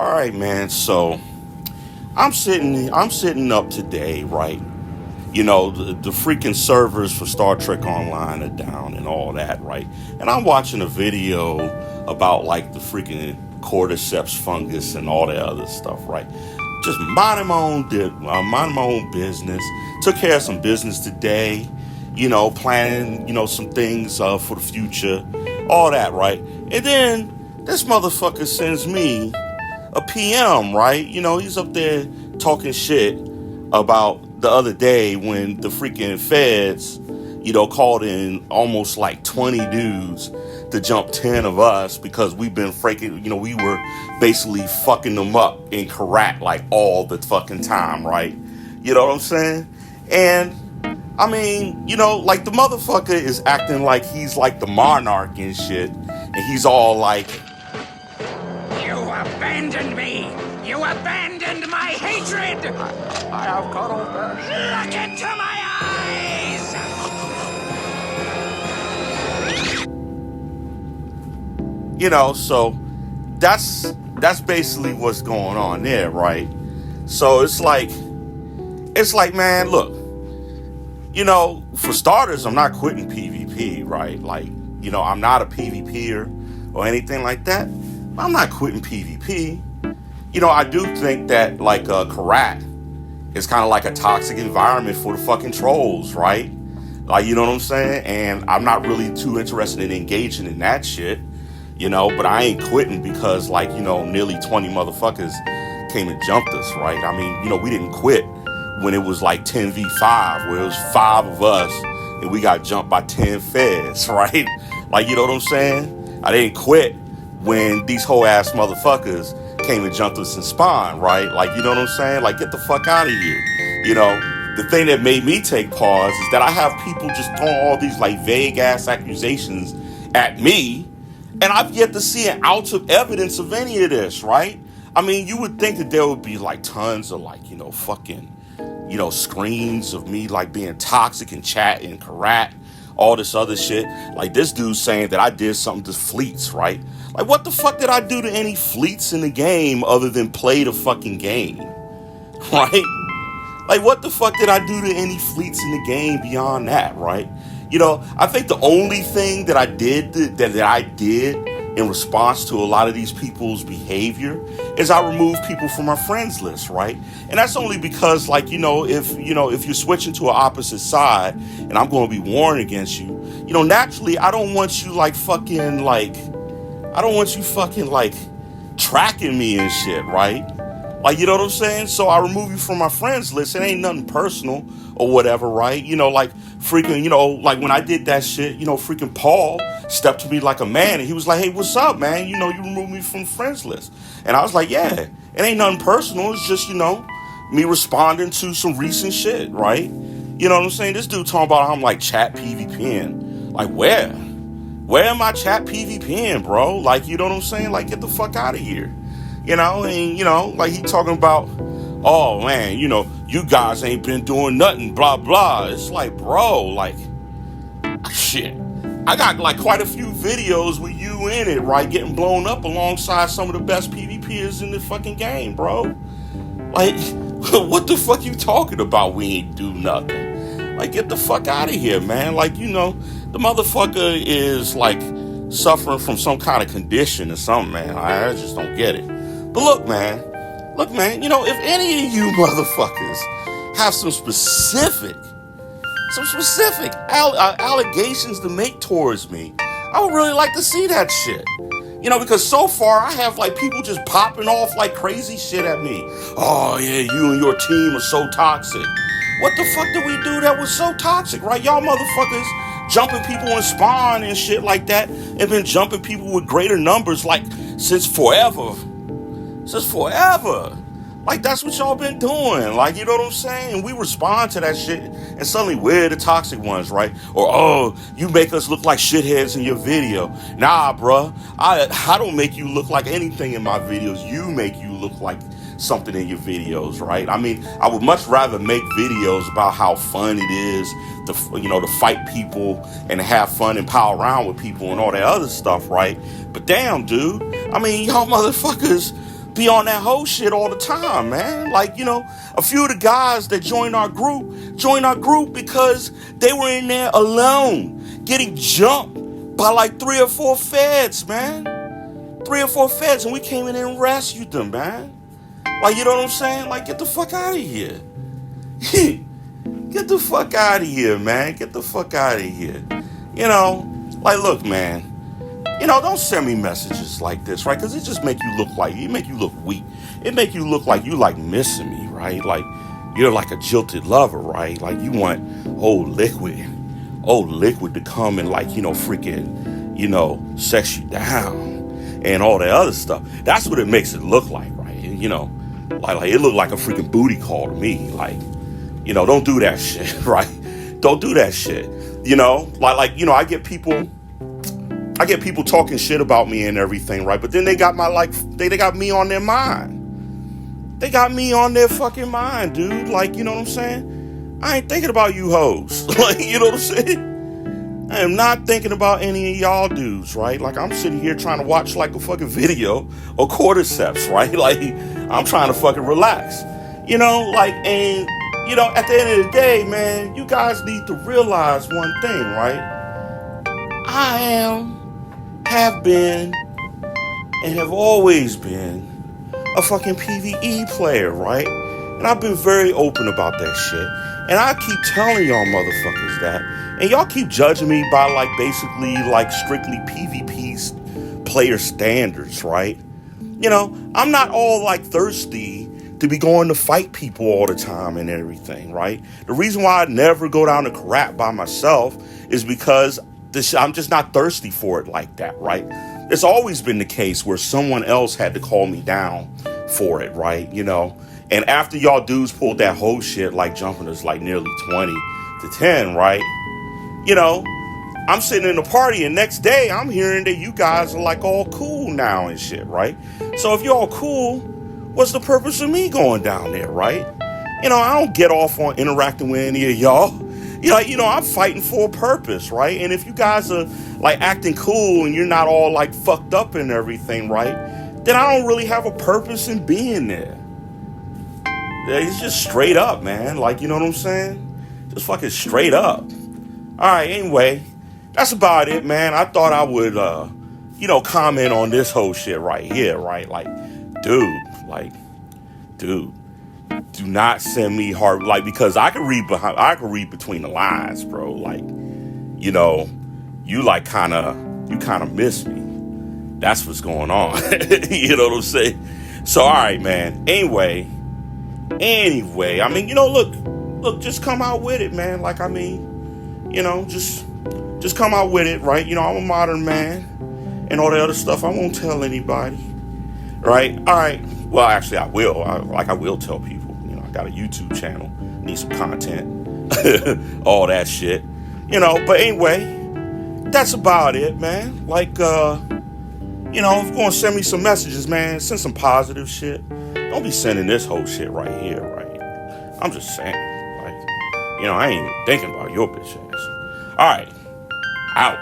All right, man. So I'm sitting up today, right? The freaking servers for Star Trek Online are down and all that, right? And I'm watching a video about like the freaking cordyceps fungus and all that other stuff, right? Just minding my own business. Took care of some business today, planning, some things for the future, all that, right? And then this motherfucker sends me a PM, right? He's up there talking shit about the other day when the freaking feds, called in almost like 20 dudes to jump 10 of us because we've been freaking, we were basically fucking them up in Karat like all the fucking time, right? You know what I'm saying? And I mean, like the motherfucker is acting like he's like the monarch and shit. And he's all like, "You abandoned me! You abandoned my hatred! I have cuddled that. Look into my eyes!" so that's basically what's going on there, right? So it's like, man, look, for starters, I'm not quitting PvP, right? Like, I'm not a PvPer or anything like that. I'm not quitting PvP. I do think that like Karat is kind of like a toxic environment for the fucking trolls, right? Like, you know what I'm saying? And I'm not really too interested in engaging in that shit, but I ain't quitting because like, nearly 20 motherfuckers came and jumped us, right? I mean, we didn't quit when it was like 10v5, where it was 5 of us and we got jumped by 10 feds, right? Like, you know what I'm saying? I didn't quit when these whole ass motherfuckers came and jumped us in Spawn, right? Like, you know what I'm saying? Like, get the fuck out of here. The thing that made me take pause is that I have people just throwing all these like vague ass accusations at me, and I've yet to see an ounce of evidence of any of this, right? I mean, you would think that there would be like tons of like, fucking, screens of me like being toxic and chat and Karat, all this other shit. Like this dude saying that I did something to fleets, right? Like what the fuck did I do to any fleets in the game other than play the fucking game, right? Like what the fuck did I do to any fleets in the game beyond that, right? I think the only thing that I did that I did in response to a lot of these people's behavior is I removed people from my friends list, right? And that's only because like, if you're switching to an opposite side and I'm going to be warned against you, naturally I don't want you like fucking like, I don't want you fucking like tracking me and shit, right? Like, you know what I'm saying? So I remove you from my friends list. It ain't nothing personal or whatever, right? Like freaking, like when I did that shit, freaking Paul stepped to me like a man and he was like, "Hey, what's up, man? You removed me from friends list." And I was like, "Yeah, it ain't nothing personal. It's just, me responding to some recent shit, right?" You know what I'm saying? This dude talking about how I'm like chat PvPing. Like where? Where am I chat PvPing, bro? Like, you know what I'm saying? Like, get the fuck out of here. And, like he talking about, "Oh man, you guys ain't been doing nothing, blah, blah." It's like, bro, like, shit. I got like quite a few videos with you in it, right? Getting blown up alongside some of the best PvPers in the fucking game, bro. Like, what the fuck you talking about? We ain't do nothing. Like, get the fuck out of here, man. Like, the motherfucker is like suffering from some kind of condition or something, man. I just don't get it. But look, man, if any of you motherfuckers have some specific allegations to make towards me, I would really like to see that shit. Because so far I have like people just popping off like crazy shit at me. "Oh yeah, you and your team are so toxic." What the fuck did we do that was so toxic, right? Y'all motherfuckers jumping people in Spawn and shit like that and been jumping people with greater numbers like since forever. Like, that's what y'all been doing. Like, you know what I'm saying? We respond to that shit, and suddenly we're the toxic ones, right? Or, "Oh, you make us look like shitheads in your video." Nah, bruh. I don't make you look like anything in my videos. You make you look like something in your videos, right? I mean, I would much rather make videos about how fun it is to fight people and have fun and pal around with people and all that other stuff, right? But damn, dude. I mean, y'all motherfuckers be on that whole shit all the time, man. Like, you know, a few of the guys that joined our group because they were in there alone, getting jumped by like 3 or 4 feds, man. 3 or 4 feds, and we came in and rescued them, man. Like, you know what I'm saying? Like, get the fuck out of here. Get the fuck out of here, man. Get the fuck out of here. You know, like, look, man. You know, don't send me messages like this, right? Because it just make you look weak. It make you look like you like missing me, right? Like you're like a jilted lover, right? Like you want old liquid to come and like, you know, freaking, you know, sex you down and all that other stuff. That's what it makes it look like, right? You know, like it looked like a freaking booty call to me. Like, you know, don't do that shit, right? Don't do that shit. You know, like, you know, I get people talking shit about me and everything, right? But then they got they got me on their mind. They got me on their fucking mind, dude. Like, you know what I'm saying? I ain't thinking about you hoes. Like, you know what I'm saying? I am not thinking about any of y'all dudes, right? Like, I'm sitting here trying to watch like a fucking video of cordyceps, right? Like, I'm trying to fucking relax. You know, like, and, you know, at the end of the day, man, you guys need to realize one thing, right? I have been, and have always been a fucking PvE player, right? And I've been very open about that shit. And I keep telling y'all motherfuckers that. And y'all keep judging me by like basically like strictly PvP player standards, right? You know, I'm not all like thirsty to be going to fight people all the time and everything, right? The reason why I never go down to Karat by myself is because I'm just not thirsty for it like that, right? It's always been the case where someone else had to call me down for it, right? You know, and after y'all dudes pulled that whole shit, like jumping us like nearly 20-10, right? You know, I'm sitting in the party and next day I'm hearing that you guys are like all cool now and shit, right? So if you're all cool, what's the purpose of me going down there, right? You know, I don't get off on interacting with any of y'all. You know, I'm fighting for a purpose, right? And if you guys are like acting cool and you're not all like fucked up and everything, right? Then I don't really have a purpose in being there. Yeah, it's just straight up, man. Like, you know what I'm saying? Just fucking straight up. All right, anyway, that's about it, man. I thought I would, you know, comment on this whole shit right here, right? Like, dude, do not send me hard, like, because I can read between the lines, bro. Like, you know, you kind of miss me. That's what's going on. You know what I'm saying? So, all right, man. Anyway, I mean, you know, look, just come out with it, man. Like, I mean, you know, just come out with it, right? You know, I'm a modern man and all the other stuff. I won't tell anybody, right? All right. Well, actually, I will. I will tell people. You know, I got a YouTube channel. Need some content. All that shit. You know, but anyway, that's about it, man. Like, you know, if you're going to send me some messages, man, send some positive shit. Don't be sending this whole shit right here, right? I'm just saying. Like, you know, I ain't even thinking about your bitch ass. All right. Out.